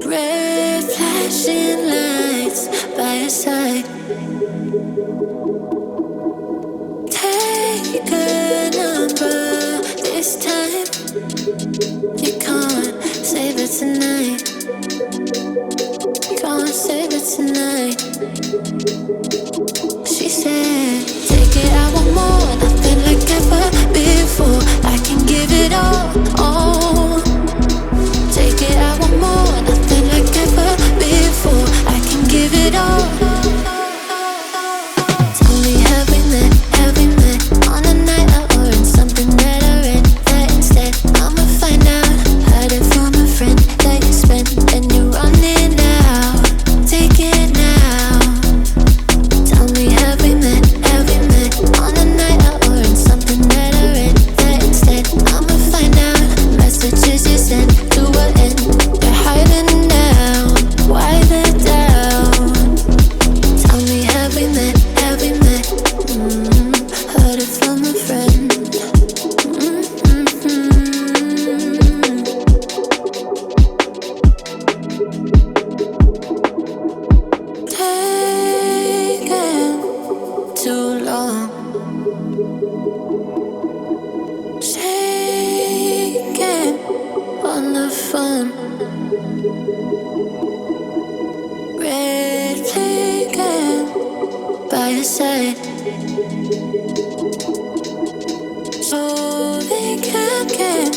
Red flashing lights by your side. Take a number this time. You can't save it tonight. Can't save it tonight. She said, take it, I want more. Nothing like ever before. I can give it all. Take it, I want more. Nothing like ever before. I can give it all. Tell me, have we met? Have we met on a night out or in something that I read? That instead, I'ma find out. Heard it from a friend that you spent and you're running out. Take it now. Tell me, have we met? Have we met on a night out or in something that I read? That instead, I'ma find out. Messages you sent to an end. They're hiding down. Why the doubt? Tell me, have we met? Have we met? Heard it from a friend. Taking too long. Shaking on the phone. Red flagging by your side. So they can't get